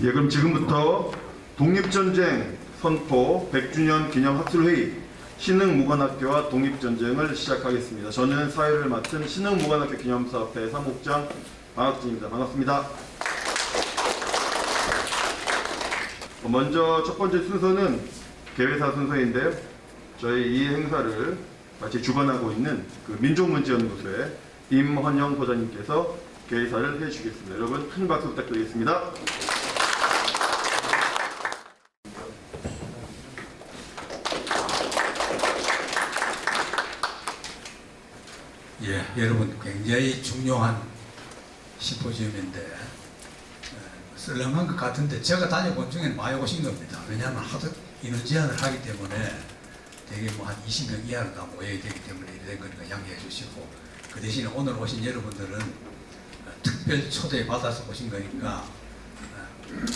예, 그럼 지금부터 독립전쟁 선포 100주년 기념 학술회의 신흥무관학교와 독립전쟁을 시작하겠습니다. 저는 사회를 맡은 신흥무관학교 기념사업회 사무국장 방학진입니다. 반갑습니다. 먼저 첫 번째 순서는 개회사 순서인데요. 저희 이 행사를 같이 주관하고 있는 그 민족문제연구소의 임헌영 소장님께서 개회사를 해주시겠습니다. 여러분 큰 박수 부탁드리겠습니다. 예, 여러분 굉장히 중요한 심포지엄인데 썰렁한 것 같은데 제가 다녀본 중에는 많이 오신 겁니다. 왜냐하면 하도 인원 제한을 하기 때문에 되게 뭐 한 20명 이하로 다 모여야 되기 때문에 이래 된 거니까 양해해 주시고, 그 대신에 오늘 오신 여러분들은 특별 초대 받아서 오신 거니까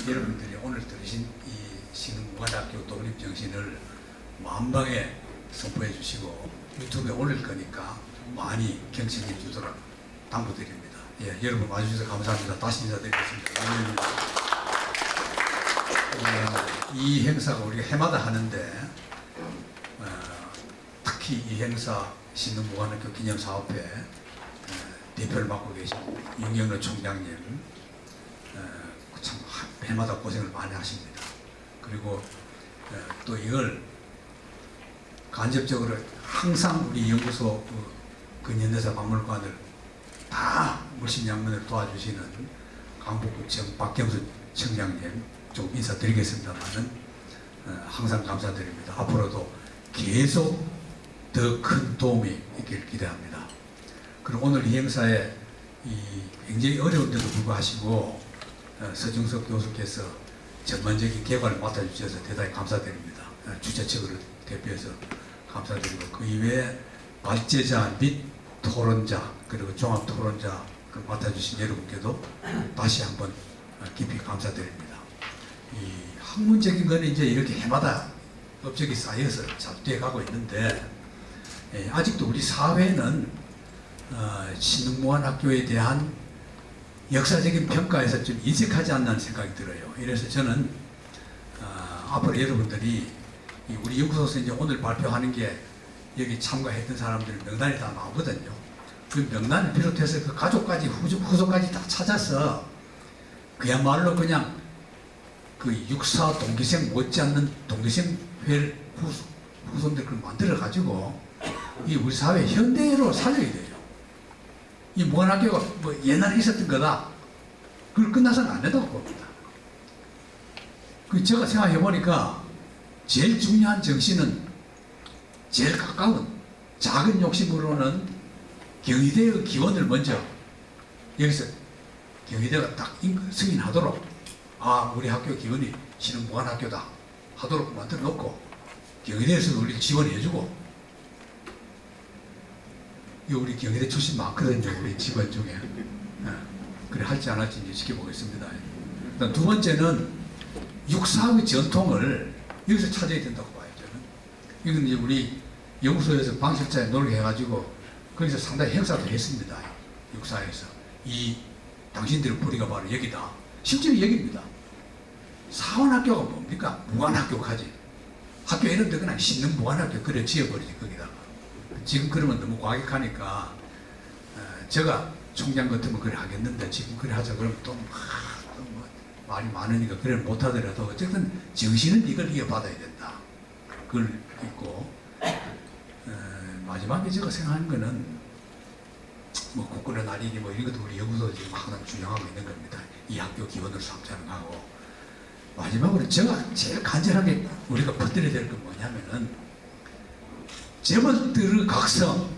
여러분들이 오늘 들으신 이 신흥무관학교 독립정신을 만방에 선포해 주시고 유튜브에 올릴 거니까 많이 경청해 주도록 당부드립니다. 예, 여러분 와주셔서 감사합니다. 다시 인사드리겠습니다. 이 행사가 우리가 해마다 하는데 특히 이 행사 신흥무관학교 기념사업회 대표를 맡고 계신 윤경로 총장님 참 해마다 고생을 많이 하십니다. 그리고 또 이걸 간접적으로 항상 우리 연구소 근현대사 박물관을 다 물심양면으로 도와주시는 강북구청 박경수 청장님 좀 인사드리겠습니다만은 항상 감사드립니다. 앞으로도 계속 더 큰 도움이 있길 기대합니다. 그리고 오늘 이 행사에 굉장히 어려운데도 불구하고 서중석 교수께서 전반적인 개관을 맡아주셔서 대단히 감사드립니다. 주최 측을 대표해서 감사드리고, 그 이외에 발제자 및 토론자 그리고 종합토론자 맡아주신 여러분께도 다시 한번 깊이 감사드립니다. 이 학문적인 거는 이제 이렇게 해마다 업적이 쌓여서 잘 돼가고 있는데 아직도 우리 사회는 신흥무관학교에 대한 역사적인 평가에서 좀 인색하지 않나는 생각이 들어요. 이래서 저는 앞으로 여러분들이 우리 연구소에서 이제 오늘 발표하는 게 여기 참가했던 사람들 명단이 다 나오거든요. 그 명단을 비롯해서 그 가족까지 후손까지 다 찾아서 그야말로 그냥 그 육사 동기생 못지않는 동기생 후손들 그걸 만들어 가지고 이 우리 사회 현대로 살려야 돼요. 이 무관학교가 뭐 옛날에 있었던 거다, 그걸 끝나서는 안 된다고 봅니다. 그 제가 생각해 보니까 제일 중요한 정신은 제일 가까운 작은 욕심으로는 경희대의 기원을 먼저 여기서 경희대가 딱 승인하도록, 우리 학교 기원이 신흥무관학교다 하도록 만들어 놓고 경희대에서도 우리 지원해주고, 우리 경희대 출신 많거든요, 우리 직원 중에. 그래 할지 안 할지 이제 지켜보겠습니다. 일단 두 번째는 육사의 전통을 여기서 찾아야 된다고 봐요, 저는. 이건 이제 우리 연구소에서 방식자에 노력해가지고 거기서 상당히 행사도 했습니다. 육사에서. 당신들의 뿌리가 바로 여기다. 실제로 여기입니다. 사원학교가 뭡니까? 무관학교까지. 학교 이름 도 그냥 신흥무관학교 그래 지어버리지, 거기다가. 지금 그러면 너무 과격하니까 제가 총장 같으면 그래 하겠는데, 지금 그래 하자 그러면 또 말이 많으니까 그래 못하더라도 어쨌든 정신은 이걸 이어받아야 된다. 그걸 있고, 마지막에 제가 생각하는 거는 뭐 국군의 날이니 뭐 이런 것도 우리 연구소 지금 항상 주장하고 있는 겁니다. 이 학교 기원으로 삼자하고, 마지막으로 제가 제일 간절하게 우리가 퍼뜨려야 될 건 뭐냐면은 재벌들의 각성,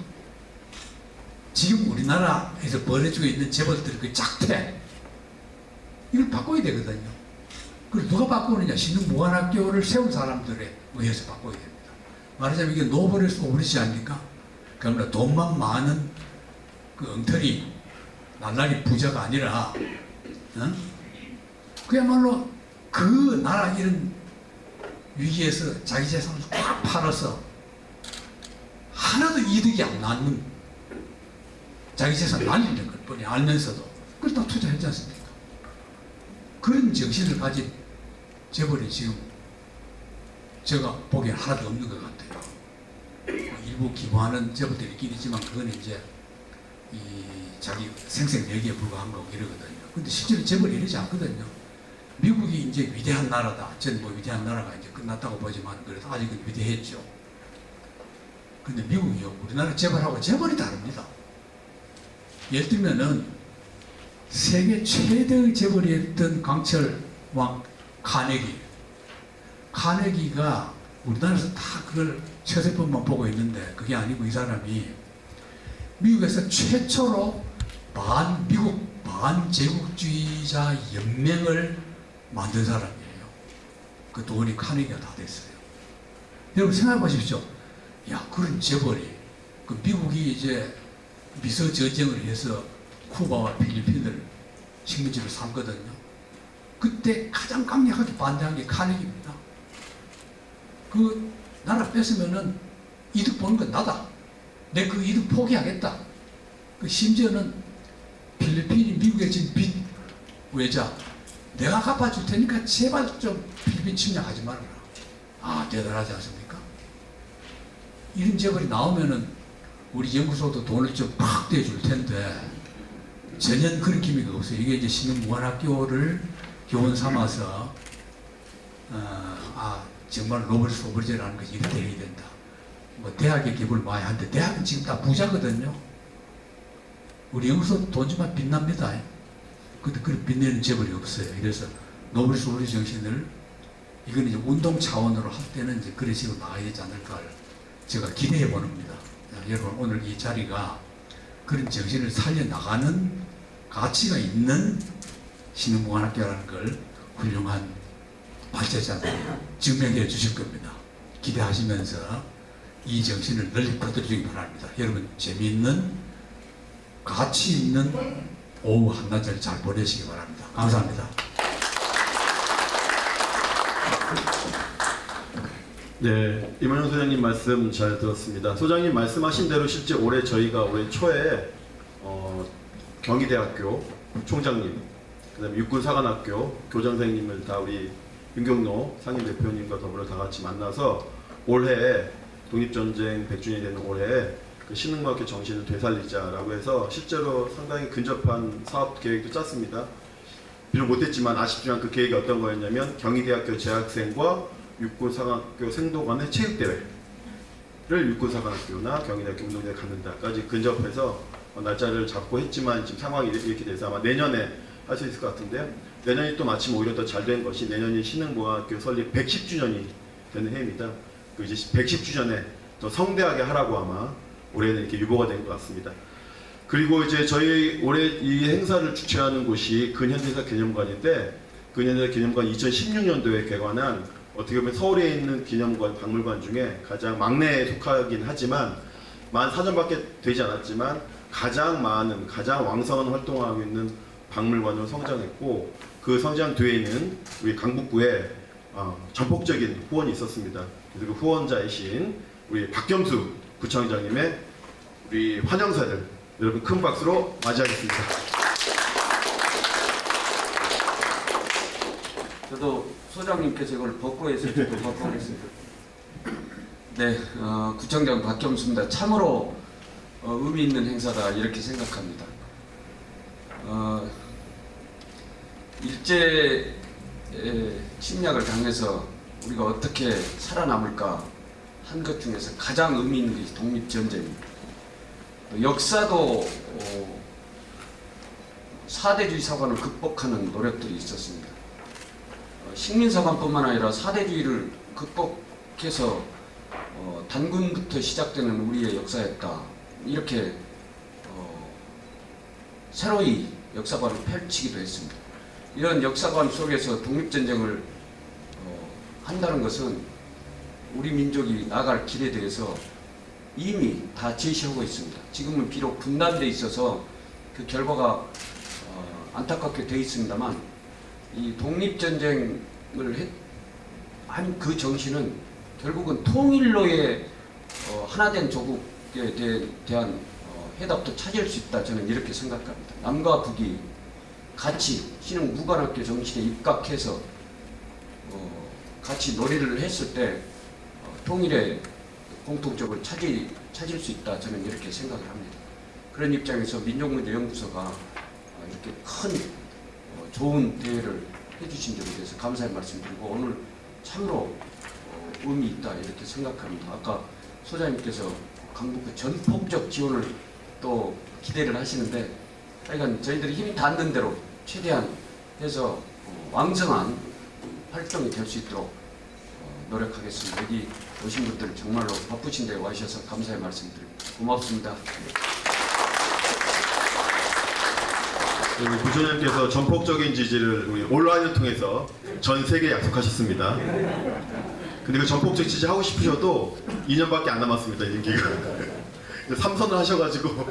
지금 우리나라에서 벌어지고 있는 재벌들의 그 작태, 이걸 바꿔야 되거든요. 그걸 누가 바꾸느냐? 신흥무관학교를 세운 사람들에 의해서 바꿔야 됩니다. 말하자면 이게 노블레스 오브리지 아닙니까? 그러니까 돈만 많은 그 엉터리 날라리 부자가 아니라 그야말로 그 나라 이런 위기에서 자기 재산을 꽉 팔아서 하나도 이득이 안 나는 자기 재산 날리는 걸 뻔히 알면서도 그걸 다 투자했지 않습니까? 그런 정신을 가진 재벌이 지금 제가 보기엔 하나도 없는 것 같아요. 일부 기부하는 재벌들이 있긴 있지만 그건 이제 이 자기 생색내기에 불과한 거고 이러거든요. 근데 실제로 재벌이 이러지 않거든요. 미국이 이제 위대한 나라다. 저는 뭐 위대한 나라가 이제 끝났다고 보지만 그래도 아직은 위대했죠. 근데 미국이요, 우리나라 재벌하고 재벌이 다릅니다. 예를 들면은 세계 최대의 재벌이었던 강철 왕 카네기가 우리나라에서 다 그걸 최세법만 보고 있는데 그게 아니고 이 사람이 미국에서 최초로 미국 반제국주의자 연맹을 만든 사람이에요. 그 돈이 카네기가 다 됐어요. 여러분 생각해 보십시오. 야, 그런 재벌이 그 미국이 이제 미소 전쟁을 해서 쿠바와 필리핀을 식민지로 삼거든요. 그때 가장 강력하게 반대한 게 카네기입니다. 그 나라 뺏으면은 이득 보는 건 나다. 내 그 이득 포기하겠다. 그 심지어는 필리핀이 미국에 진 빚 외자 내가 갚아줄 테니까 제발 좀 필리핀 침략하지 말아라. 아, 대단하지 않습니까? 이런 재벌이 나오면은 우리 연구소도 돈을 좀 팍 대줄 텐데 전혀 그런 기미가 없어요. 이게 이제 신흥무관학교를 교훈 삼아서 정말 노벨 소버제라는 것이 이렇게 해야 된다. 뭐 대학에 기부를 많이 하는데 대학은 지금 다 부자거든요. 우리 연구소 돈 주면 빛납니다. 근데 그런 빛내는 재벌이 없어요. 그래서 노벨 소버제 정신을 이건 이제 운동 차원으로 할 때는 이제 그런 식으로 나가야 되지 않을까 제가 기대해 보는니다. 여러분 오늘 이 자리가 그런 정신을 살려나가는 가치가 있는 신흥무관학교라는 걸 훌륭한 발제자들이 증명해 주실 겁니다. 기대하시면서 이 정신을 널리 퍼뜨리기 바랍니다. 여러분 재미있는 가치 있는 오후 한낮을 잘 보내시기 바랍니다. 감사합니다. 네, 임원영 소장님 말씀 잘 들었습니다. 소장님 말씀하신 대로 실제 올해 저희가 올해 초에 경희대학교 총장님, 그다음에 육군사관학교 교장선생님을 다 우리 윤경로 상임대표님과 더불어 다 같이 만나서 올해 독립전쟁 100주년이 되는 올해 그 신흥무학교 정신을 되살리자라고 해서 실제로 상당히 근접한 사업 계획도 짰습니다. 비록 못했지만 아쉽지만 그 계획이 어떤 거였냐면 경희대학교 재학생과 육군사관학교 생도관의 체육대회를 육군사관학교나 경희대학교 운동장에 갖는다까지 근접해서 날짜를 잡고 했지만 지금 상황이 이렇게 돼서 아마 내년에 할 수 있을 것 같은데요. 내년이 또 마침 오히려 더 잘 된 것이 내년이 신흥무학교 설립 110주년이 되는 해입니다. 그 이제 110주년에 더 성대하게 하라고 아마 올해는 이렇게 유보가 된 것 같습니다. 그리고 이제 저희 올해 이 행사를 주최하는 곳이 근현대사 기념관인데 근현대사 기념관 2016년도에 개관한 어떻게 보면 서울에 있는 기념관, 박물관 중에 가장 막내에 속하긴 하지만 14,000밖에 되지 않았지만 가장 많은, 가장 왕성한 활동을 하고 있는 박물관으로 성장했고 그 성장 뒤에는 우리 강북구에 전폭적인 후원이 있었습니다. 그래서 그 후원자이신 우리 박겸수 구청장님의 우리 환영사를 여러분 큰 박수로 맞이하겠습니다. 저도 소장님께서 이걸 벗고 해서 저도 벗고 하겠습니다. 네, 구청장 박겸수입니다. 참으로 의미 있는 행사다 이렇게 생각합니다. 일제 침략을 당해서 우리가 어떻게 살아남을까 한 것 중에서 가장 의미 있는 것이 독립전쟁입니다. 역사도 사대주의 사관을 극복하는 노력들이 있었습니다. 식민사관뿐만 아니라 사대주의를 극복해서 단군부터 시작되는 우리의 역사였다. 이렇게 새로이 역사관을 펼치기도 했습니다. 이런 역사관 속에서 독립전쟁을 한다는 것은 우리 민족이 나갈 길에 대해서 이미 다 제시하고 있습니다. 지금은 비록 분단되어 있어서 그 결과가 안타깝게 되어 있습니다만 이 독립전쟁을 한 그 정신은 결국은 통일로의 하나된 조국에 대한 해답도 찾을 수 있다. 저는 이렇게 생각합니다. 남과 북이 같이 신흥 무관학교 정신에 입각해서 같이 놀이를 했을 때 통일의 공통점을 찾을 수 있다, 저는 이렇게 생각을 합니다. 그런 입장에서 민족문제연구소가 이렇게 큰 좋은 대회를 해주신 점에 대해서 감사의 말씀드리고 오늘 참으로 의미 있다 이렇게 생각합니다. 아까 소장님께서 강북구 전폭적 지원을 또 기대를 하시는데 하여간 저희들이 힘이 닿는 대로 최대한 해서 왕성한 활동이 될 수 있도록 노력하겠습니다. 여기 오신 분들 정말로 바쁘신 데 와주셔서 감사의 말씀드립니다. 고맙습니다. 부처님께서 전폭적인 지지를 우리 온라인을 통해서 전 세계에 약속하셨습니다. 근데 그 전폭적 지지 하고 싶으셔도 2년밖에 안 남았습니다. 임기가. 3선을 하셔가지고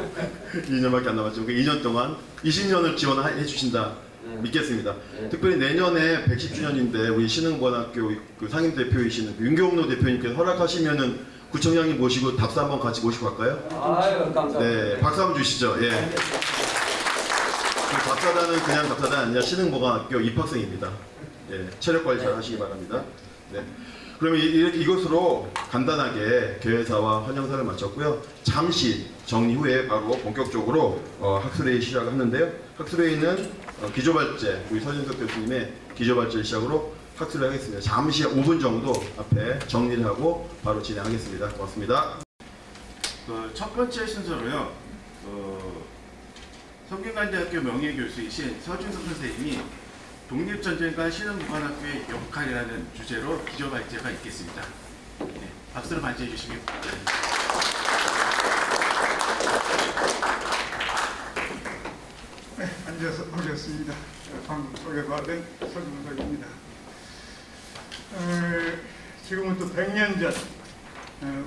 2년밖에 안 남았죠. 그 2년 동안 20년을 지원해 주신다 믿겠습니다. 특별히 내년에 110주년인데 우리 신흥무관학교 그 상임대표이시는 윤경로 대표님께서 허락하시면은 구청장님 모시고 답사 한번 같이 모시고 갈까요? 아유, 감사합니다. 네, 박수 한번 주시죠. 예. 그 답사단은 그냥 답사단 아니라 신흥무관학교 입학생입니다. 예, 체력 관리 잘 하시기 바랍니다. 네. 그러면 이것으로 간단하게 개회사와 환영사를 마쳤고요. 잠시 정리 후에 바로 본격적으로 학술회의 시작을 하는데요. 학술회의는 기조발제, 우리 서진석 교수님의 기조발제 시작으로 학술회의 하겠습니다. 잠시 5분 정도 앞에 정리를 하고 바로 진행하겠습니다. 고맙습니다. 첫 번째 순서로요. 성균관대학교 명예교수이신 서준석 선생님이 독립전쟁과 신흥무관학교의 역할이라는 주제로 기조발제가 있겠습니다. 네, 박수로 반주해 주시기 바랍니다. 네, 앉아서 보겠습니다. 방금 소개받은 서준석입니다. 지금부터 100년 전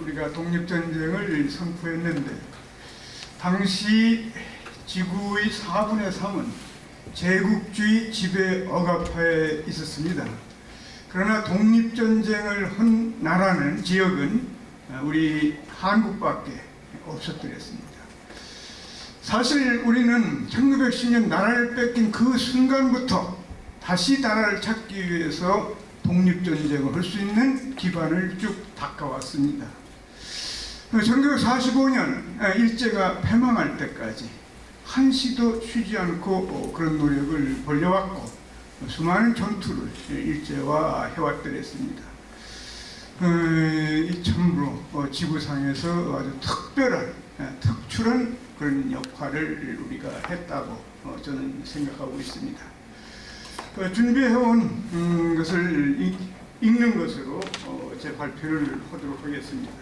우리가 독립전쟁을 선포했는데 당시 지구의 4분의 3은 제국주의 지배 억압하에 있었습니다. 그러나 독립전쟁을 한 나라는 지역은 우리 한국밖에 없었더랬습니다. 사실 우리는 1910년 나라를 뺏긴 그 순간부터 다시 나라를 찾기 위해서 독립전쟁을 할 수 있는 기반을 쭉 닦아왔습니다. 1945년 일제가 패망할 때까지 한시도 쉬지 않고 그런 노력을 벌여왔고 수많은 전투를 일제와 해왔더랬습니다. 이 참으로 지구상에서 아주 특출한 그런 역할을 우리가 했다고 저는 생각하고 있습니다. 준비해온 것을 읽는 것으로 제 발표를 하도록 하겠습니다.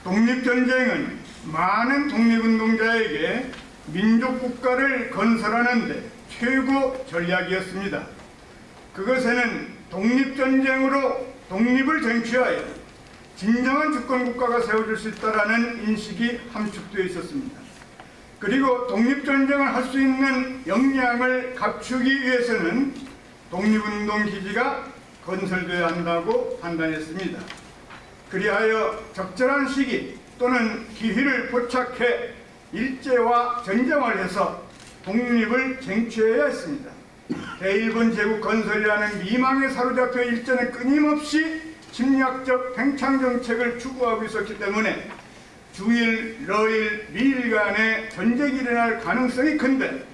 독립전쟁은 많은 독립운동자에게 민족국가를 건설하는 데 최고 전략이었습니다. 그것에는 독립전쟁으로 독립을 쟁취하여 진정한 주권국가가 세워질 수 있다는 인식이 함축되어 있었습니다. 그리고 독립전쟁을 할 수 있는 역량을 갖추기 위해서는 독립운동기지가 건설되어야 한다고 판단했습니다. 그리하여 적절한 시기 또는 기회를 포착해 일제와 전쟁을 해서 독립을 쟁취해야 했습니다. 대일본 제국 건설이라는 미망에 사로잡혀 일제는 끊임없이 침략적 팽창 정책을 추구하고 있었기 때문에 주일, 러일, 미일 간의 전쟁이 일어날 가능성이 큰데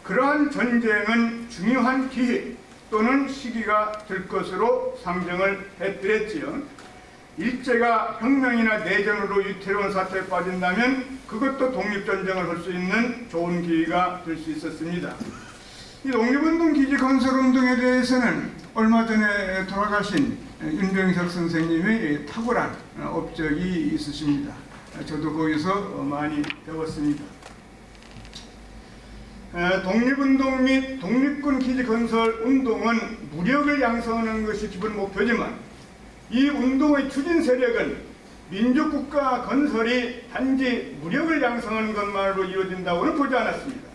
그러한 전쟁은 중요한 기회 또는 시기가 될 것으로 상정을 했더랬지요. 일제가 혁명이나 내전으로 위태로운 사태에 빠진다면 그것도 독립전쟁을 할 수 있는 좋은 기회가 될 수 있었습니다. 이 독립운동 기지 건설운동에 대해서는 얼마 전에 돌아가신 윤병석 선생님의 탁월한 업적이 있으십니다. 저도 거기서 많이 배웠습니다. 독립운동 및 독립군 기지 건설 운동은 무력을 양성하는 것이 기본 목표지만 이 운동의 추진 세력은 민족국가 건설이 단지 무력을 양성하는 것만으로 이루어진다고는 보지 않았습니다.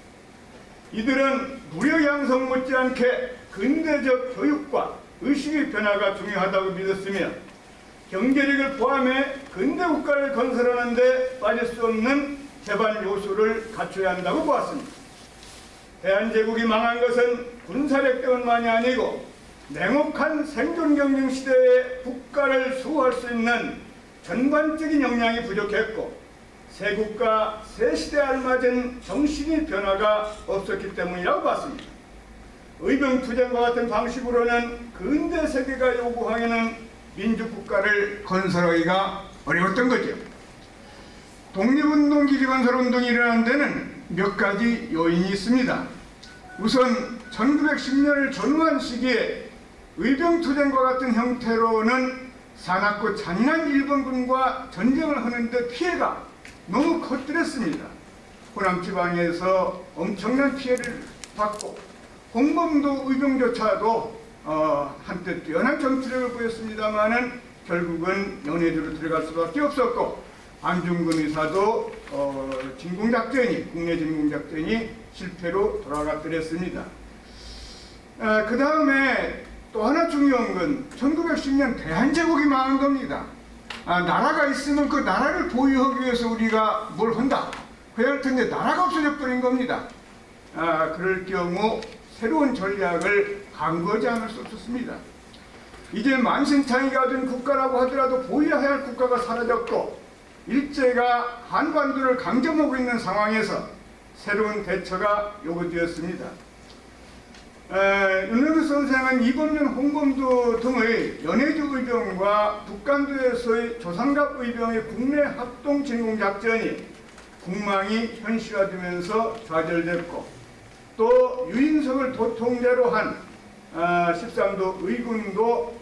이들은 무력 양성 못지않게 근대적 교육과 의식의 변화가 중요하다고 믿었으며 경제력을 포함해 근대국가를 건설하는 데 빠질 수 없는 제반 요소를 갖춰야 한다고 보았습니다. 대한제국이 망한 것은 군사력 때문만이 아니고 냉혹한 생존 경쟁 시대에 국가를 수호할 수 있는 전반적인 역량이 부족했고 새 국가, 새 시대에 알맞은 정신의 변화가 없었기 때문이라고 봤습니다. 의병투쟁과 같은 방식으로는 근대 세계가 요구하는 민주국가를 건설하기가 어려웠던 거죠. 독립운동, 기지건설운동이 일어난 데는 몇 가지 요인이 있습니다. 우선 1910년을 전후한 시기에 의병투쟁과 같은 형태로는 사납고 잔인한 일본군과 전쟁을 하는데 피해가 너무 커뜨렸습니다. 호남 지방에서 엄청난 피해를 받고 홍범도 의병조차도 한때 뛰어난 정치력을 보였습니다마는 결국은 연해주로 들어갈 수밖에 없었고 안중근 의사도 국내 진공작전이 실패로 돌아갔더랬습니다. 그 다음에 또 하나 중요한 건 1910년 대한제국이 망한 겁니다. 나라가 있으면 그 나라를 보유하기 위해서 우리가 뭘 한다 해야 할 텐데 나라가 없어져 버린 겁니다. 그럴 경우 새로운 전략을 강구하지 않을 수 없었습니다. 이제 만신창이가 된 국가라고 하더라도 보유해야 할 국가가 사라졌고 일제가 한반도를 강점하고 있는 상황에서 새로운 대처가 요구되었습니다. 윤석열 선생은 이범년, 홍범도 등의 연해주 의병과 북간도에서의 조상갑 의병의 국내 합동 진공작전이 국망이 현실화되면서 좌절됐고 또 유인석을 도통제로 한 13도 의군도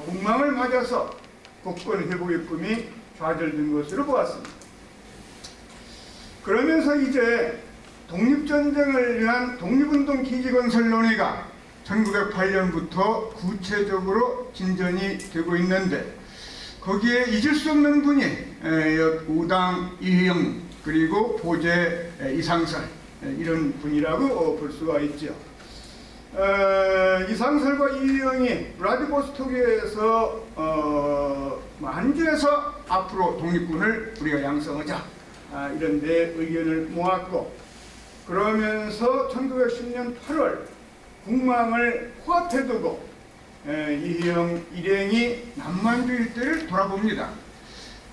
국망을 맞아서 국권 회복의 꿈이 좌절된 것으로 보았습니다. 그러면서 이제 독립전쟁을 위한 독립운동 기지건설 논의가 1908년부터 구체적으로 진전이 되고 있는데 거기에 잊을 수 없는 분이 우당 이희영 그리고 보제 이상설 이런 분이라고 볼 수가 있죠. 이상설과 이희영이 블라디보스토크에서 만주에서 앞으로 독립군을 우리가 양성하자 이런 데 의견을 모았고 그러면서 1910년 8월 국망을 코앞에 두고 이희영 일행이 남만주 일대를 돌아봅니다.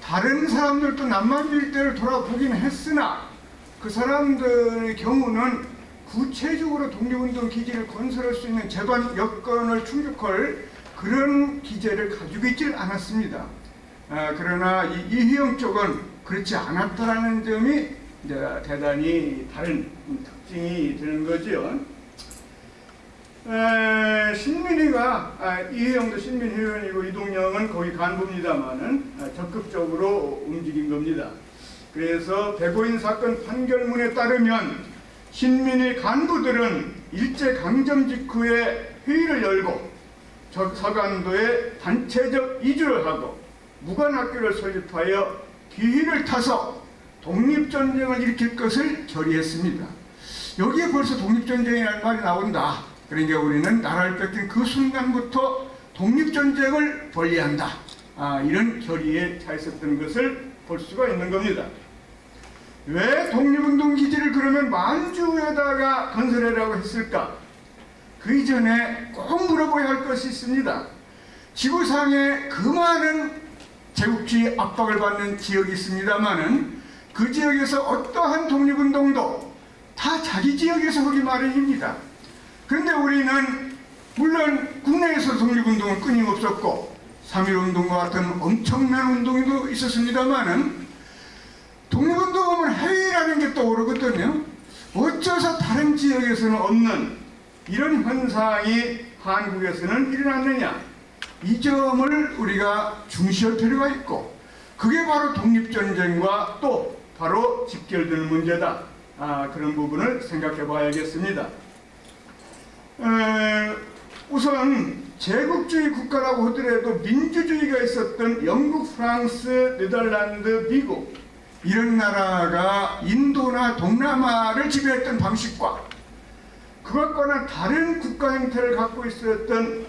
다른 사람들도 남만주 일대를 돌아보긴 했으나 그 사람들의 경우는 구체적으로 독립운동 기지를 건설할 수 있는 제반 여건을 충족할 그런 기제를 가지고 있지 않았습니다. 그러나 이희영 쪽은 그렇지 않았다라는 점이 이제 대단히 다른 특징이 되는 거죠. 신민희가 이희영도 신민회원이고 이동영은 거기 간부입니다만은 적극적으로 움직인 겁니다. 그래서 백오인 사건 판결문에 따르면 신민희 간부들은 일제강점 직후에 회의를 열고 서간도에 단체적 이주를 하고 무관학교를 설립하여 기회를 타서 독립전쟁을 일으킬 것을 결의했습니다. 여기에 벌써 독립전쟁이라는 말이 나온다. 그러니까 우리는 나라를 뺏긴 그 순간부터 독립전쟁을 벌리한다. 이런 결의에 차 있었던 것을 볼 수가 있는 겁니다. 왜 독립운동 기지를 그러면 만주에다가 건설하라고 했을까? 그 이전에 꼭 물어봐야 할 것이 있습니다. 지구상에 그 많은 제국주의 압박을 받는 지역이 있습니다마는 그 지역에서 어떠한 독립운동도 다 자기 지역에서 하기 마련입니다. 그런데 우리는 물론 국내에서 독립운동은 끊임없었고 3.1운동과 같은 엄청난 운동도 있었습니다마는 독립운동하면 해외라는 게 떠오르거든요. 어째서 다른 지역에서는 없는 이런 현상이 한국에서는 일어났느냐, 이 점을 우리가 중시할 필요가 있고 그게 바로 독립전쟁과 또 바로 직결되는 문제다. 그런 부분을 생각해 봐야겠습니다. 우선 제국주의 국가라고 하더라도 민주주의가 있었던 영국, 프랑스, 네덜란드, 미국 이런 나라가 인도나 동남아를 지배했던 방식과 그것과는 다른 국가 형태를 갖고 있었던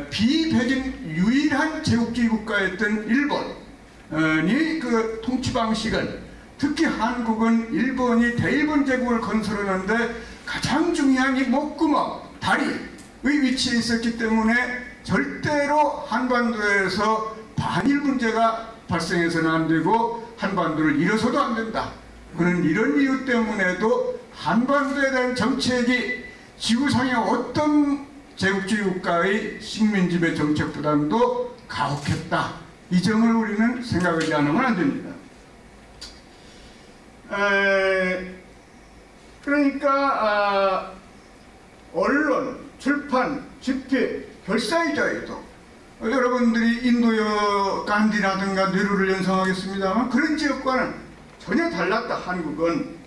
비백인 유일한 제국주의 국가였던 일본이 그 통치 방식은 특히 한국은 일본이 대일본 제국을 건설하는데 가장 중요한 이 목구멍, 다리의 위치에 있었기 때문에 절대로 한반도에서 반일 문제가 발생해서는 안 되고 한반도를 잃어서도 안 된다. 그는 이런 이유 때문에도 한반도에 대한 정책이 지구상의 어떤 제국주의 국가의 식민지배 정책보다도 가혹했다. 이 점을 우리는 생각하지 않으면 안 됩니다. 그러니까 언론, 출판, 집회, 결사이자에도 여러분들이 인도여 간디라든가 네루를 연상하겠습니다만 그런 지역과는 전혀 달랐다. 한국은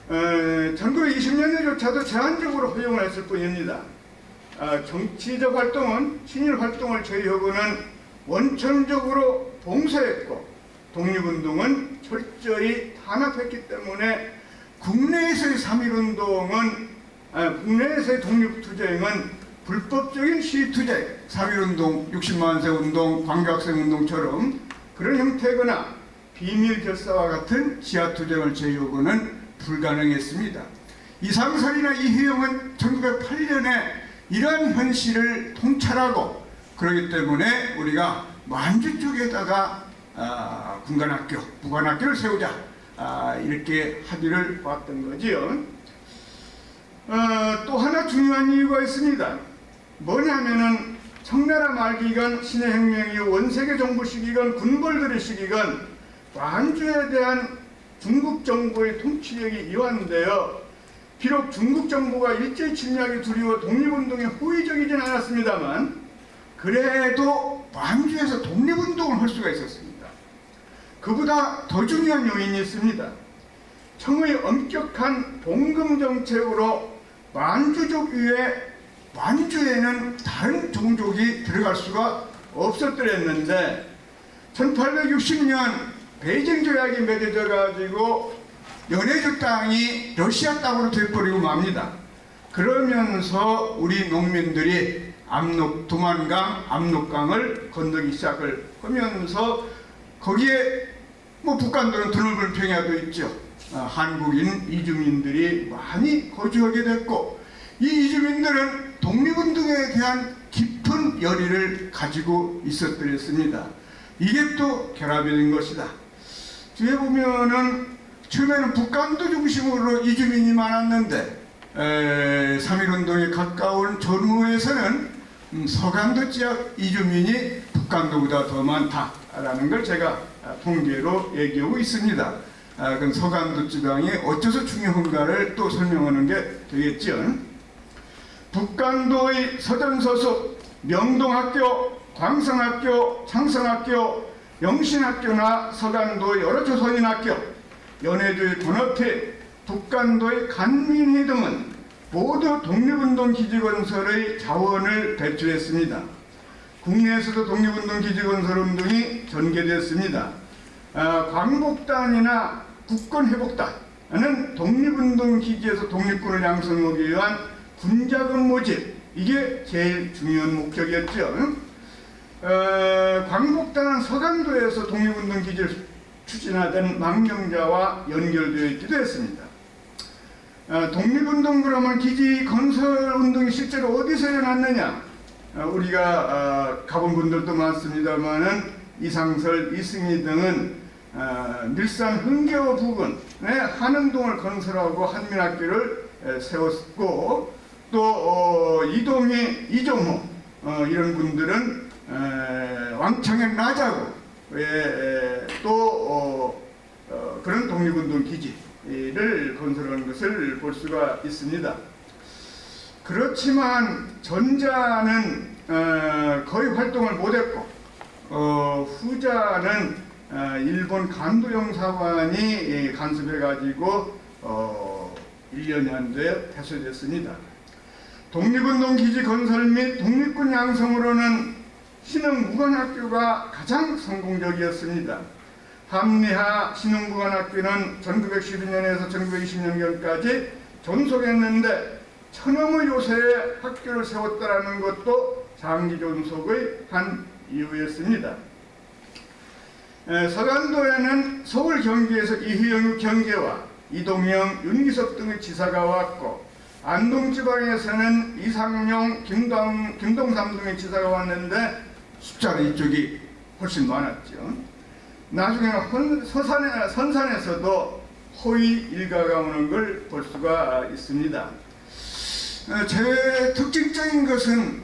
1920년에조차도 제한적으로 허용을 했을 뿐입니다. 정치적 활동은 친일 활동을 제외하고는 원천적으로 봉쇄했고 독립운동은 철저히 탄압했기 때문에 국내에서의 3.1운동은 국내에서의 독립투쟁은 불법적인 시위투쟁, 3.1운동, 60만세 운동, 광교학생 운동처럼 그런 형태거나 비밀 결사와 같은 지하투쟁을 제외하고는 불가능했습니다. 이상설이나 이희영은 1908년에 이러한 현실을 통찰하고 그렇기 때문에 우리가 만주 쪽에다가 군관학교, 부관학교를 세우자 이렇게 합의를 봤던 거지요. 또 하나 중요한 이유가 있습니다. 뭐냐면은 청나라 말기건, 신해혁명 이후 원세계 정부 시기건, 군벌들의 시기건 만주에 대한 중국 정부의 통치력이 이완되어 비록 중국 정부가 일제 침략이 두려워 독립운동에 호의적이진 않았습니다만 그래도 만주에서 독립운동을 할 수가 있었습니다. 그보다 더 중요한 요인이 있습니다. 청의 엄격한 봉금 정책으로 만주족 위에 만주에는 다른 종족이 들어갈 수가 없었더랬는데 1860년 베이징 조약이 맺어져 가지고 연해주 땅이 러시아 땅으로 돼버리고 맙니다. 그러면서 우리 농민들이 두만강, 압록강을 건너기 시작을 하면서 거기에 북한도는 드넓은 평야도 있죠. 한국인 이주민들이 많이 거주하게 됐고 이 이주민들은 독립운동에 대한 깊은 열의를 가지고 있었더랬습니다. 이게 또 결합이 된 것이다. 뒤에 보면은 처음에는 북간도 중심으로 이주민이 많았는데 3.1운동에 가까운 전후에서는 서간도 지역 이주민이 북간도보다 더 많다라는 걸 제가 통계로 얘기하고 있습니다. 그럼 서간도 지방이 어째서 중요한가를 또 설명하는 게 되겠죠. 북간도의 서전서수, 명동학교, 광성학교, 창성학교, 영신학교나 서간도의 여러 조선인학교, 연해주의 권업회, 북간도의 간민회 등은 모두 독립운동 기지건설의 자원을 배출했습니다. 국내에서도 독립운동 기지건설 운동이 전개됐습니다. 광복단이나 국권회복단은 독립운동 기지에서 독립군을 양성하기 위한 군자금 모집, 이게 제일 중요한 목적이었죠. 광복단은 서간도에서 독립운동 기지를 추진하던 망명자와 연결되어 있기도 했습니다. 독립운동 그러면 기지 건설 운동이 실제로 어디서 일어났느냐? 우리가 가본 분들도 많습니다만은 이상설, 이승희 등은 밀산 흥계호 부근에 한흥동을 건설하고 한민학교를 세웠고 또 이동희, 이종호 이런 분들은 왕청의 나자고 또 그런 독립운동 기지를 건설하는 것을 볼 수가 있습니다. 그렇지만 전자는 거의 활동을 못했고 후자는 일본 간도영사관이 간섭해가지고 1년이 안 돼 폐쇄됐습니다. 독립운동 기지 건설 및 독립군 양성으로는 신흥무관학교가 가장 성공적이었습니다. 함리하 신흥무관학교는 1912년에서 1920년경까지 존속했는데 천여의 요새에 학교를 세웠다는 것도 장기 존속의 한 이유였습니다. 서간도에는 서울 경기에서 이휘영 경계와 이동영, 윤기석 등의 지사가 왔고 안동지방에서는 이상용, 김동삼 등의 지사가 왔는데 숫자는 이쪽이 훨씬 많았죠. 나중에는 선산에서도 호위 일가가 오는 걸 볼 수가 있습니다. 제일 특징적인 것은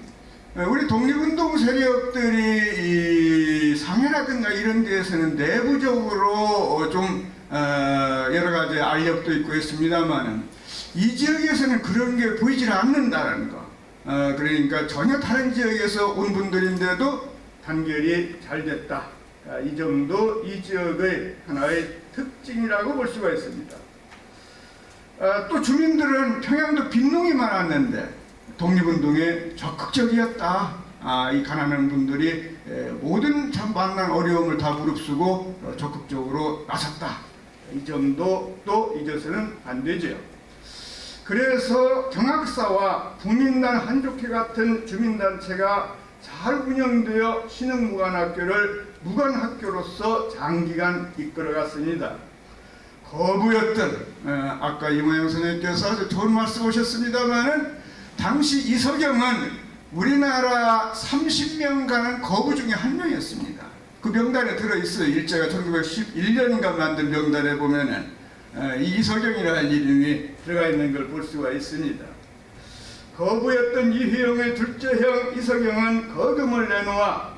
우리 독립운동 세력들이 이 상해라든가 이런 데에서는 내부적으로 좀 여러 가지 알력도 있고 있습니다만 이 지역에서는 그런 게 보이질 않는다는 거. 그러니까 전혀 다른 지역에서 온 분들인데도 단결이 잘 됐다. 이 점도 이 지역의 하나의 특징이라고 볼 수가 있습니다. 또 주민들은 평양도 빈농이 많았는데 독립운동에 적극적이었다. 이 가난한 분들이 모든 참 만난 어려움을 다 무릅쓰고 적극적으로 나섰다. 이 점도 또 잊어서는 안 되죠. 그래서 경학사와 국민단 한족회 같은 주민단체가 잘 운영되어 신흥무관학교를 무관학교로서 장기간 이끌어갔습니다. 거부였던 아까 이모영 선생님께서 아주 좋은 말씀 하셨습니다마는 당시 이석영은 우리나라 30명간은 거부 중에 한 명이었습니다. 그 명단에 들어있어요. 일제가 1911년인가 만든 명단에 보면은 이석영이라는 이름이 들어가 있는 걸 볼 수가 있습니다. 거부였던 이휘영의 둘째 형 이석영은 거금을 내놓아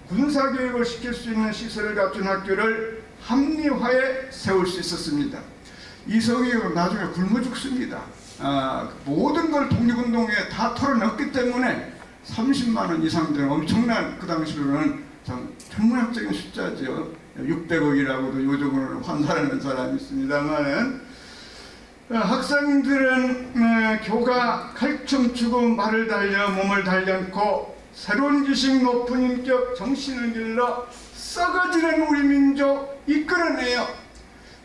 군사교육을 시킬 수 있는 시설을 갖춘 학교를 합리화에 세울 수 있었습니다. 이석영은 나중에 굶어 죽습니다. 모든 걸 독립운동에 다 털어넣었기 때문에 30만 원 이상 되는 엄청난 그 당시로는 참 천문학적인 숫자죠. 600억이라고도 요즘으로는 환산하는 사람이 있습니다만 학생들은 교가 칼춤추고 말을 달려 몸을 단련코 새로운 지식 높은 인격 정신을 길러 썩어지는 우리 민족 이끌어내요.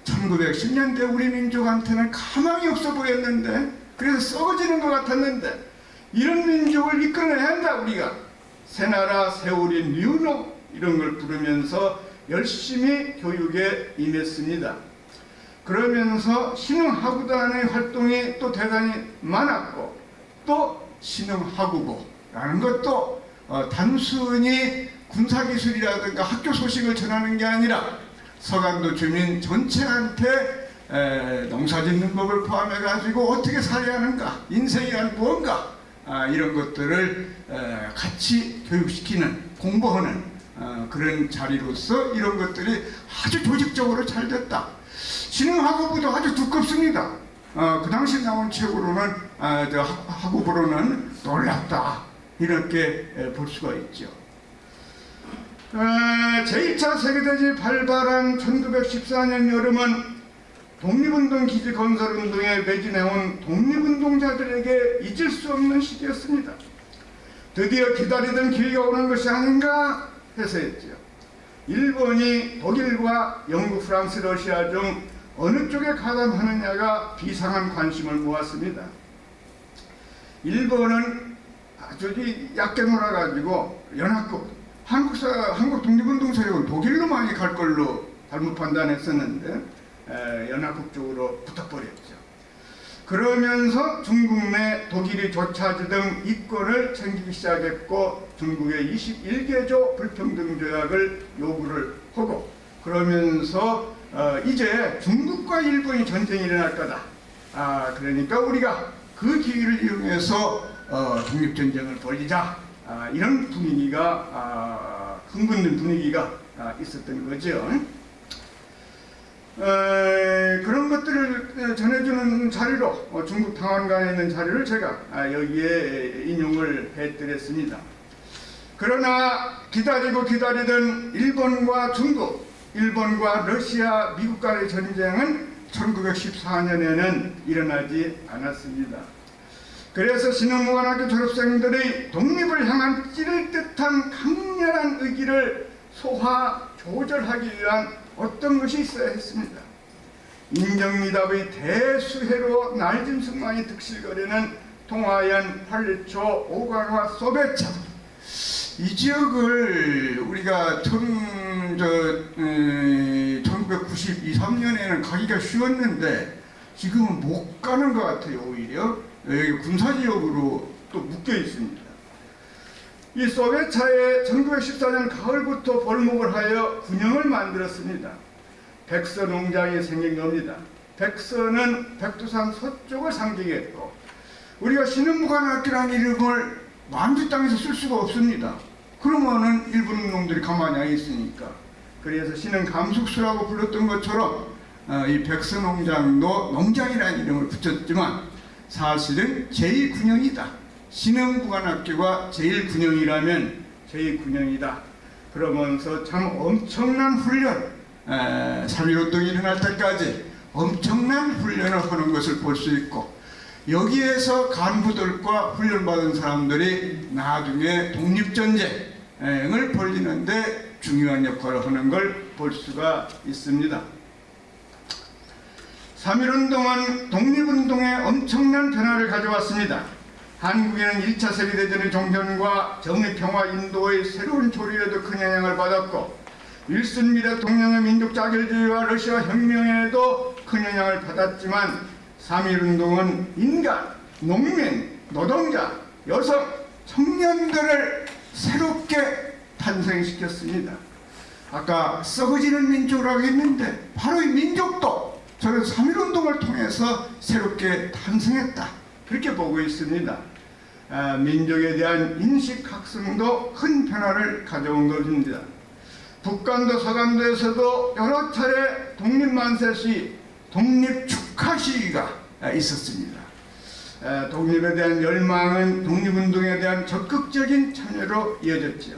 1910년대 우리 민족한테는 가망이 없어 보였는데 그래서 썩어지는 것 같았는데 이런 민족을 이끌어내야 한다. 우리가 새나라 새우리 뉴노 이런 걸 부르면서 열심히 교육에 임했습니다. 그러면서 신흥하구단의 활동이 또 대단히 많았고 또 신흥하구보라는 것도 단순히 군사기술이라든가 학교 소식을 전하는 게 아니라 서강도 주민 전체한테 농사짓는 법을 포함해 가지고 어떻게 살아야 하는가, 인생이란 무언가 이런 것들을 같이 교육시키는, 공부하는 그런 자리로서 이런 것들이 아주 조직적으로 잘 됐다. 신흥학업부도 아주 두껍습니다. 그 당시 나온 책으로는 학업으로는 놀랍다 이렇게 볼 수가 있죠. 제1차 세계대전이 발발한 1914년 여름은 독립운동 기지 건설운동에 매진해온 독립운동자들에게 잊을 수 없는 시기였습니다. 드디어 기다리던 기회가 오는 것이 아닌가 해서였죠. 일본이 독일과 영국, 프랑스, 러시아 중 어느 쪽에 가담하느냐가 비상한 관심을 모았습니다. 일본은 아주 얕게 놀아가지고 연합국, 한국 독립운동 세력은 독일로 많이 갈 걸로 잘못 판단했었는데 연합국 쪽으로 붙어버렸죠. 그러면서 중국 내 독일이 조차지 등 이권을 챙기기 시작했고 중국의 21개조 불평등조약을 요구를 하고 그러면서 이제 중국과 일본이 전쟁이 일어날 거다. 그러니까 우리가 그 기회를 이용해서 독립전쟁을 벌이자. 이런 분위기가 흥분된 분위기가 있었던 거죠. 그런 것들을 전해주는 자료로 중국 당원관에 있는 자료를 제가 여기에 인용을 해드렸습니다. 그러나 기다리고 기다리던 일본과 중국, 일본과 러시아, 미국 간의 전쟁은 1914년에는 일어나지 않았습니다. 그래서 신흥무관학교 졸업생들의 독립을 향한 찌를 듯한 강렬한 의기를 소화, 조절하기 위한 어떤 것이 있어야 했습니다. 인정미답의 대수해로 날짐 승만이 득실거리는 동아연, 팔리초, 오강화, 소베차 이 지역을 우리가 1992, 3년에는 가기가 쉬웠는데 지금은 못 가는 것 같아요. 오히려 여기 군사지역으로 또 묶여 있습니다. 이 소비에트에 1914년 가을부터 벌목을 하여 군영을 만들었습니다. 백서 농장이 생긴 겁니다. 백서는 백두산 서쪽을 상징했고, 우리가 신흥무관학교라는 이름을 만주 땅에서 쓸 수가 없습니다. 그러면은 일본 놈들이 가만히 안 있으니까. 그래서 신흥 감숙수라고 불렀던 것처럼 이 백서 농장도 농장이라는 이름을 붙였지만 사실은 제2군영이다. 신흥무관학교가 제1군영이라면 제2군영이다. 그러면서 참 엄청난 훈련, 3.1운동이 일어날 때까지 엄청난 훈련을 하는 것을 볼 수 있고, 여기에서 간부들과 훈련받은 사람들이 나중에 독립전쟁을 벌이는데 중요한 역할을 하는 걸 볼 수가 있습니다. 3.1운동은 독립운동에 엄청난 변화를 가져왔습니다. 한국에는 1차 세계대전의 종전과 정의평화 인도의 새로운 조류에도 큰 영향을 받았고, 윌슨 미래 대통령의 민족 자결주의와 러시아 혁명에도 큰 영향을 받았지만 3.1운동은 인간, 농민, 노동자, 여성, 청년들을 새롭게 탄생시켰습니다. 아까 썩어지는 민족이라고 했는데 바로 이 민족도 저는 3.1운동을 통해서 새롭게 탄생했다, 그렇게 보고 있습니다. 민족에 대한 인식학습도 큰 변화를 가져온 것입니다. 북간도 서간도에서도 여러 차례 독립만세 시위, 독립축하 시위가 있었습니다. 독립에 대한 열망은 독립운동에 대한 적극적인 참여로 이어졌지요.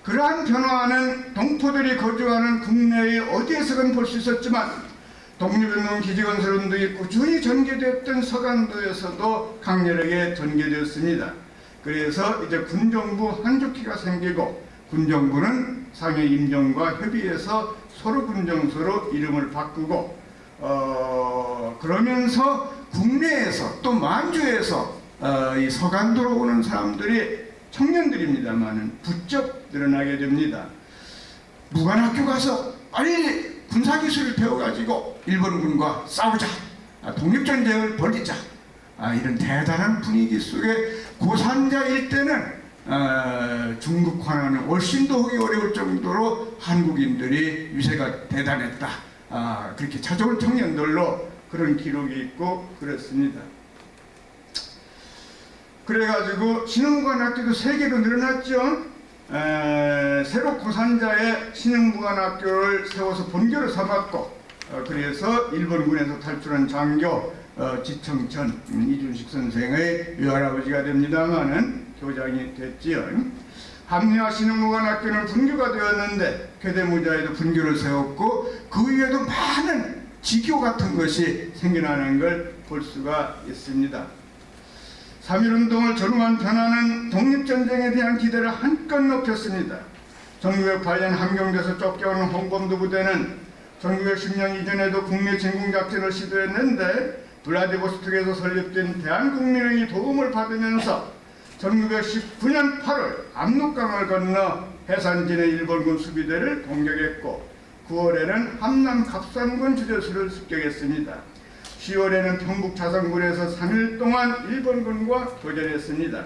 그러한 변화는 동포들이 거주하는 국내의 어디에서건 볼 수 있었지만 독립운동 기지건설운동이 꾸준히 전개되었던 서간도에서도 강렬하게 전개되었습니다. 그래서 이제 군정부 한족기가 생기고, 군정부는 상해 임정과 협의해서 서로 군정서로 이름을 바꾸고, 그러면서 국내에서 또 만주에서 이 서간도로 오는 사람들이 청년들입니다만은 부쩍 늘어나게 됩니다. 무관학교 가서 빨리 군사기술을 배워가지고 일본군과 싸우자, 독립전쟁을 벌이자, 이런 대단한 분위기 속에 고산자 일대는 중국화는 훨씬 더 하기 어려울 정도로 한국인들이 유세가 대단했다, 그렇게 찾아온 청년들로 그런 기록이 있고 그렇습니다. 그래가지고 신흥무관학교도 3개로 늘어났죠. 새로 고산자의 신흥무관학교를 세워서 본교를 삼았고, 그래서 일본군에서 탈출한 장교 지청천 이준식 선생의 외할아버지가 됩니다마는 교장이 됐지요. 합리화 신흥무관학교는 분교가 되었는데 교대무자에도 분교를 세웠고, 그 위에도 많은 지교 같은 것이 생겨나는 걸 볼 수가 있습니다. 3.1운동을 전후한 변화는 독립전쟁에 대한 기대를 한껏 높였습니다. 1908년 함경도에서 쫓겨오는 홍범도 부대는 1910년 이전에도 국내 진공작전을 시도했는데 블라디보스톡에서 설립된 대한국민회의 도움을 받으면서 1919년 8월 압록강을 건너 해산진의 일본군 수비대를 공격했고, 9월에는 함남 갑산군 주저수를 습격했습니다. 10월에는 평북 자성군에서 3일 동안 일본군과 교전했습니다.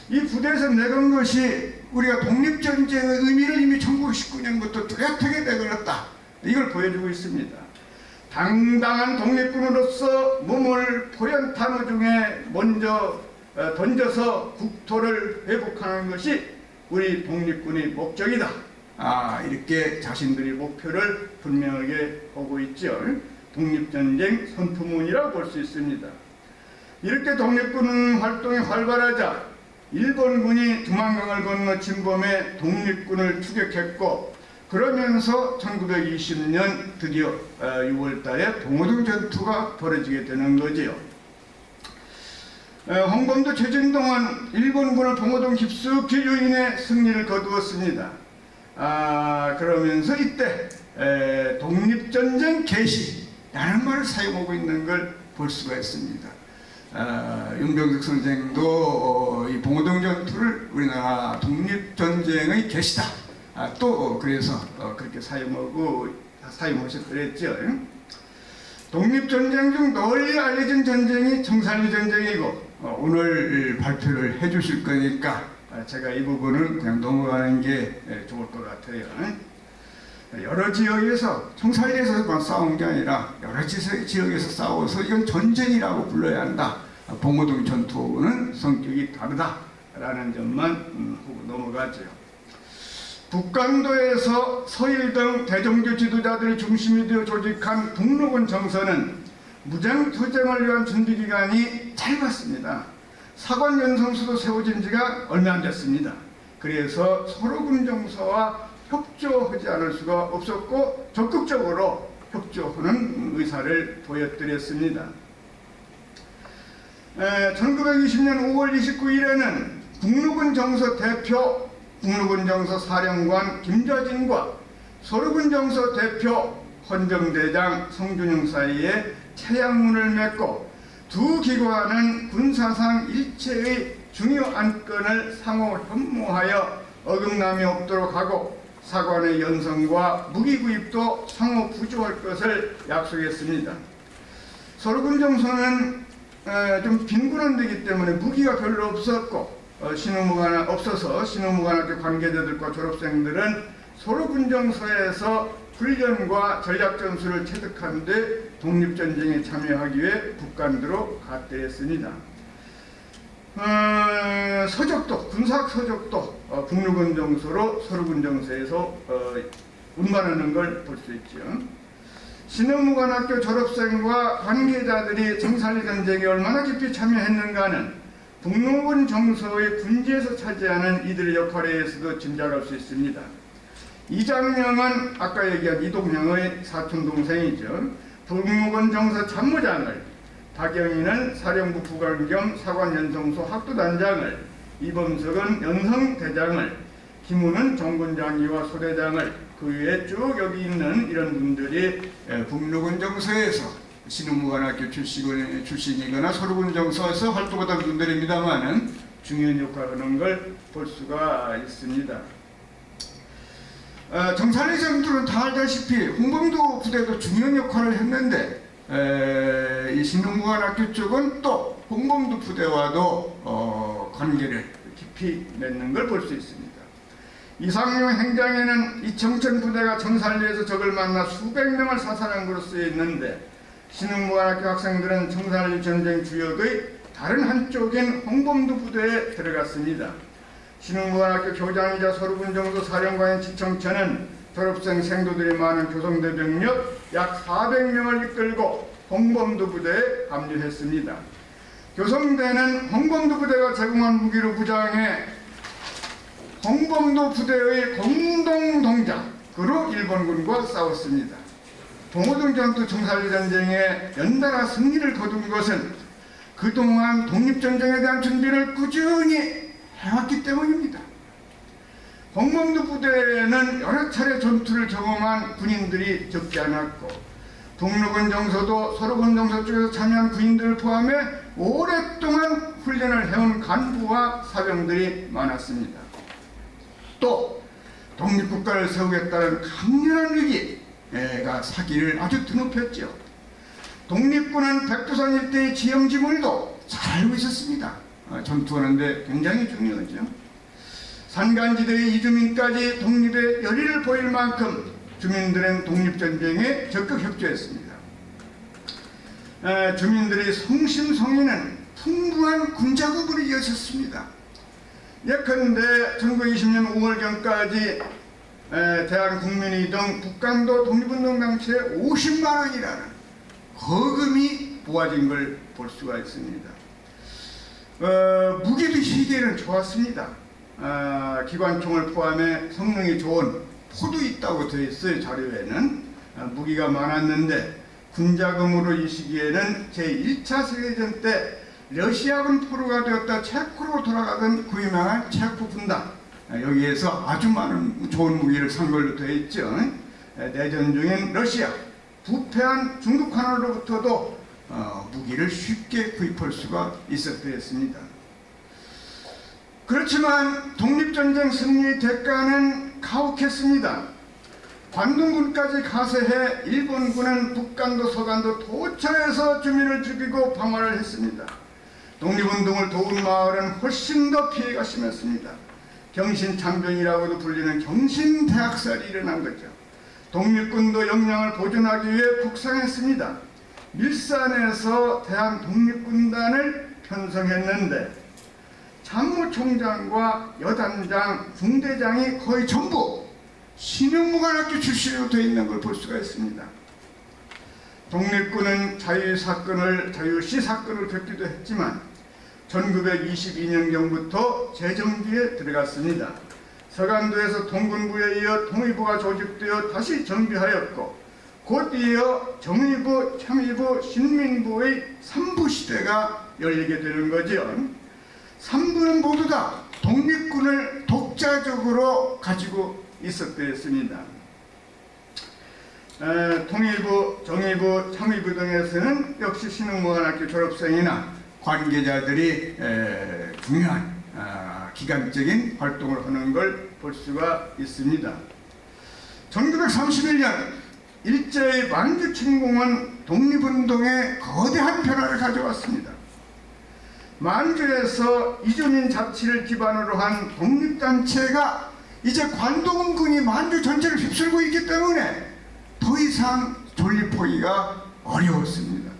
이 부대에서 내건 것이 우리가 독립전쟁의 의미를 이미 1919년부터 뚜렷하게 내걸었다, 이걸 보여주고 있습니다. 당당한 독립군으로서 몸을 포련탄호 중에 먼저 던져서 국토를 회복하는 것이 우리 독립군의 목적이다, 이렇게 자신들의 목표를 분명하게 보고 있죠. 독립전쟁 선포문이라고 볼 수 있습니다. 이렇게 독립군 활동이 활발하자 일본군이 두만강을 건너 침범해 독립군을 추격했고, 그러면서 1920년 드디어 6월달에 봉오동 전투가 벌어지게 되는 거지요. 홍범도 최진동은 일본군을 봉오동 깊숙이 유인해 승리를 거두었습니다. 그러면서 이때 독립전쟁 개시라는 말을 사용하고 있는 걸 볼 수가 있습니다. 윤병석 선생도 이 봉오동 전투를 우리나라 독립전쟁의 개시다, 또 그래서 그렇게 사용하셨더랬죠. 독립전쟁 중 널리 알려진 전쟁이 청산리 전쟁이고 오늘 발표를 해주실 거니까 제가 이 부분은 그냥 넘어가는 게 좋을 것 같아요. 여러 지역에서 청산리에서만 싸운 게 아니라 여러 지역에서 싸워서 이건 전쟁이라고 불러야 한다. 봉오동 전투는 성격이 다르다라는 점만 하고 넘어가죠. 북간도에서 서일 등 대종교 지도자들이 중심이 되어 조직한 북로군 정서는 무장투쟁을 위한 준비기간이 짧았습니다. 사관 연성수도 세워진 지가 얼마 안 됐습니다. 그래서 서로군 정서와 협조하지 않을 수가 없었고 적극적으로 협조하는 의사를 보여드렸습니다. 1920년 5월 29일에는 북로군 정서 대표 북로군 정서 사령관 김좌진과 서로군 정서 대표 헌정대장 성준영 사이에 채양문을 맺고 두 기관은 군사상 일체의 중요 안건을 상호 협모하여 어긋남이 없도록 하고 사관의 연성과 무기 구입도 상호 부조할 것을 약속했습니다. 서로군 정서는 좀 빈곤한 데이기 때문에 무기가 별로 없었고 없어서 신호무관학교 관계자들과 졸업생들은 서로군 정서에서 훈련과 전략전술을 체득한 데 독립전쟁에 참여하기 위해 북간도로 갔대했습니다. 서적도 군사학 서적도 북로군 정서로 서로군 정서에서 운반하는 걸 볼 수 있죠. 신흥무관학교 졸업생과 관계자들이 청산리 전쟁에 얼마나 깊이 참여했는가는 북로군 정서의 군지에서 차지하는 이들의 역할에 의해서도 짐작할 수 있습니다. 이장명은 아까 얘기한 이동명의 사촌동생이죠. 북로군 정서 참모장을, 박영희는 사령부 부관 겸 사관 연성소 학도단장을, 이범석은 연성대장을, 김우는 정군장기와 소대장을, 그 위에 쭉 여기 있는 이런 분들이 북로군 정서에서 신흥무관학교 출신이거나 서로군 정서에서 활동하던 분들입니다만은 중요한 역할을 하는 걸 볼 수가 있습니다. 청산리 전투는 다 알다시피 홍범도 부대도 중요한 역할을 했는데 이 신흥무관학교 쪽은 또 홍범도 부대와도 관계를 깊이 맺는 걸 볼 수 있습니다. 이상용 행장에는 이청천 부대가 청산리에서 적을 만나 수백 명을 사살한 것으로 쓰여 있는데 신흥무관학교 학생들은 청산리 전쟁 주역의 다른 한쪽인 홍범도 부대에 들어갔습니다. 신흥무관학교 교장이자 서로군 정서 사령관인 지청천은 졸업생 생도들이 많은 교성대 병력 약 400명을 이끌고 홍범도 부대에 합류했습니다. 교성대는 홍범도 부대가 제공한 무기로 무장해 홍범도 부대의 공동동작으로 일본군과 싸웠습니다. 봉오동 전투 청산리 전쟁에 연달아 승리를 거둔 것은 그동안 독립전쟁에 대한 준비를 꾸준히 해왔기 때문입니다. 홍범도 부대에는 여러 차례 전투를 경험한 군인들이 적지 않았고 북로군 정서도 서로군 정서 쪽에서 참여한 군인들을 포함해 오랫동안 훈련을 해온 간부와 사병들이 많았습니다. 또 독립국가를 세우겠다는 강렬한 의지가 사기를 아주 드높였죠. 독립군은 백두산 일대의 지형지물도 잘 알고 있었습니다. 전투하는데 굉장히 중요하죠. 산간지대의 이주민까지 독립의 열의를 보일 만큼 주민들은 독립전쟁에 적극 협조했습니다. 주민들의 성심성의는 풍부한 군자급으로 이어졌습니다. 예컨대 1920년 5월경까지 대한국민의 등 북간도 독립운동당시에 50만 원이라는 거금이 모아진 걸 볼 수가 있습니다. 무기도 시기에는 좋았습니다. 기관총을 포함해 성능이 좋은 포도 있다고 되어 있어요. 자료에는 무기가 많았는데 군자금으로 이 시기에는 제1차 세계대전 때 러시아군 포로가 되었다 체코로 돌아가던 그 유명한 체코 군단, 여기에서 아주 많은 좋은 무기를 산 걸로 되어 있죠. 내전 중인 러시아, 부패한 중국 하나로부터도 무기를 쉽게 구입할 수가 있었다 했습니다. 그렇지만 독립전쟁 승리의 대가는 가혹했습니다. 관동군까지 가세해 일본군은 북간도 서간도 도처에서 주민을 죽이고 방어를 했습니다. 독립운동을 도운 마을은 훨씬 더 피해가 심했습니다. 경신창병이라고도 불리는 경신대학살이 일어난 거죠. 독립군도 역량을 보존하기 위해 북상했습니다. 밀산에서 대한독립군단을 편성했는데 참모총장과 여단장, 중대장이 거의 전부 신흥무관학교 출신으로 되어 있는 걸 볼 수가 있습니다. 독립군은 자유시 사건을 겪기도 했지만 1922년경부터 재정비에 들어갔습니다. 서간도에서 통군부에 이어 통일부가 조직되어 다시 정비하였고 곧 이어 정의부, 참의부, 신민부의 3부 시대가 열리게 되는 거죠. 3부는 모두 다 독립군을 독자적으로 가지고 있었습니다. 통일부, 정의부, 참의부 등에서는 역시 신흥무관학교 졸업생이나 관계자들이 중요한 기간적인 활동을 하는 걸 볼 수가 있습니다. 1931년 일제의 만주 침공은 독립운동에 거대한 변화를 가져왔습니다. 만주에서 이주민 자치를 기반으로 한 독립단체가 이제 관동군이 만주 전체를 휩쓸고 있기 때문에 더 이상 존립하기가 어려웠습니다.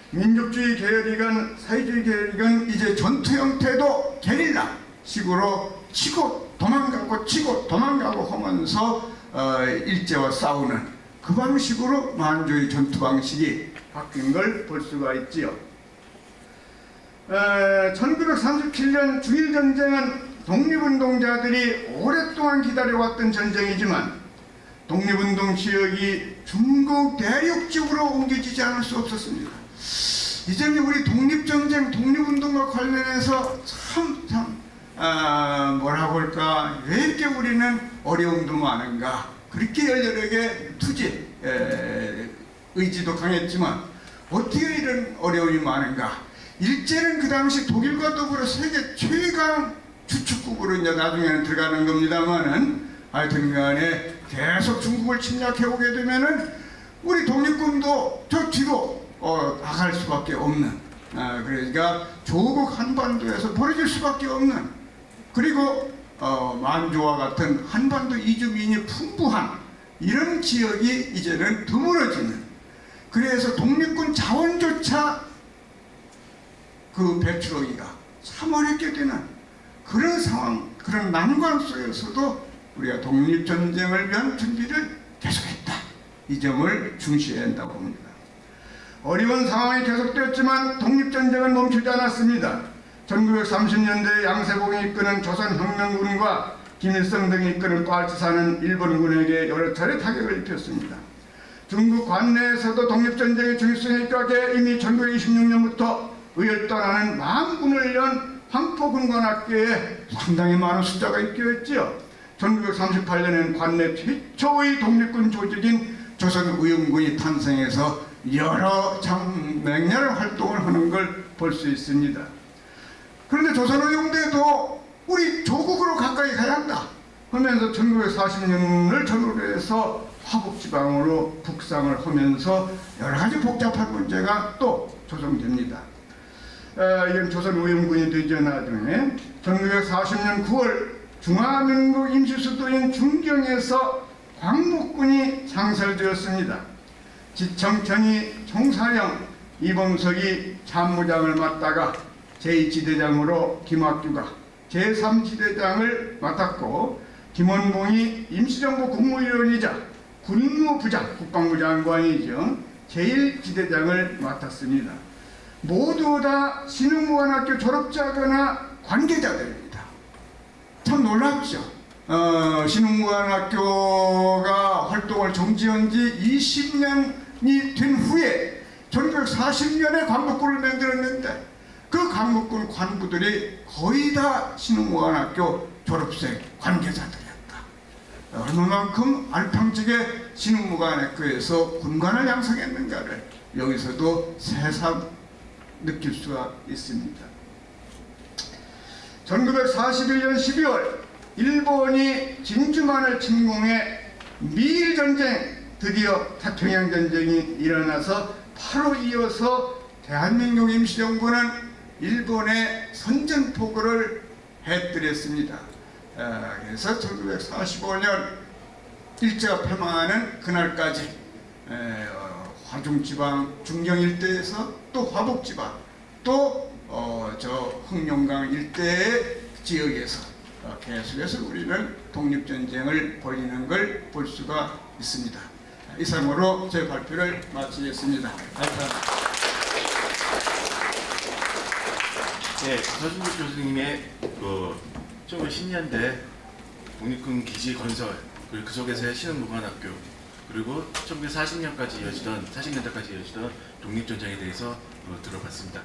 민족주의 계열이건 사회주의 계열이건 이제 전투 형태도 게릴라 식으로 치고 도망가고 치고 도망가고 하면서 일제와 싸우는 그 방식으로 만주의 전투 방식이 바뀐 걸 볼 수가 있지요. 1937년 중일전쟁은 독립운동자들이 오랫동안 기다려왔던 전쟁이지만 독립운동 지역이 중국 대륙 쪽으로 옮겨지지 않을 수 없었습니다. 이 점이 우리 독립전쟁, 독립운동과 관련해서 뭐라고 할까, 왜 이렇게 우리는 어려움도 많은가, 그렇게 열렬하게 투지, 의지도 강했지만 어떻게 이런 어려움이 많은가. 일제는 그 당시 독일과 더불어 세계 최강 주축국으로 이제 나중에는 들어가는 겁니다만은 하여튼 간에 계속 중국을 침략해 오게 되면은 우리 독립군도 저 뒤로 나갈 수밖에 없는, 그러니까 조국 한반도에서 벌어질 수밖에 없는, 그리고 만주와 같은 한반도 이주민이 풍부한 이런 지역이 이제는 드물어지는, 그래서 독립군 자원조차 그 배출하기가 참 어렵게 되는 그런 상황, 그런 난관 속에서도 우리가 독립전쟁을 위한 준비를 계속했다. 이 점을 중시해야 한다고 봅니다. 어려운 상황이 계속되었지만 독립전쟁은 멈추지 않았습니다. 1930년대 양세봉이 이끄는 조선혁명군과 김일성 등이 이끄는 과치사는 일본군에게 여러 차례 타격을 입혔습니다. 중국 관내에서도 독립전쟁의 중요성에 입각해 이미 1926년부터 의열단하는 만군을 연 황포군관학교에 상당히 많은 숫자가 입교했지요. 1938년엔 관내 최초의 독립군 조직인 조선의용군이 탄생해서 여러 맹렬한 활동을 하는 걸 볼 수 있습니다. 그런데 조선의용대도 우리 조국으로 가까이 가야 한다 하면서 1940년을 전후로 해서 화북지방으로 북상을 하면서 여러 가지 복잡한 문제가 또 조성됩니다. 이건 조선의용군이 되죠. 나중에 1940년 9월 중화민국 임시수도인 중경에서 광복군이 창설되었습니다. 지청천이 총사령 이범석이 참모장을 맡다가 제2지대장으로 김학규가 제3지대장을 맡았고, 김원봉이 임시정부 국무위원이자 군무부장, 국방부 장관이죠. 제1지대장을 맡았습니다. 모두 다 신흥무관학교 졸업자거나 관계자들입니다. 참 놀랍죠. 신흥무관학교가 활동을 정지한 지 20년이 된 후에 1940년에 광복군을 만들었는데 그 광복군 관부들이 거의 다 신흥무관학교 졸업생 관계자들이었다. 얼마만큼 알팡지게 신흥무관학교에서 군관을 양성했는가를 여기서도 새삼 느낄 수가 있습니다. 1941년 12월 일본이 진주만을 침공해 미일 전쟁, 드디어 태평양 전쟁이 일어나서 바로 이어서 대한민국 임시정부는 일본에 선전포고를 해뜨렸습니다. 그래서 1945년 일제가 패망하는 그날까지 화중지방 중경 일대에서 또 화북지방 또 저 흑룡강 일대의 지역에서 계속해서 우리는 독립전쟁을 벌이는 걸 볼 수가 있습니다. 이상으로 제 발표를 마치겠습니다. 감사합니다. 네, 서준국 교수님의 그 1910년대 독립군 기지 건설, 그리고 그 속에서의 신흥무관학교, 그리고 1940년까지 이어지던 40년대까지 이어지던 독립전쟁에 대해서 들어봤습니다.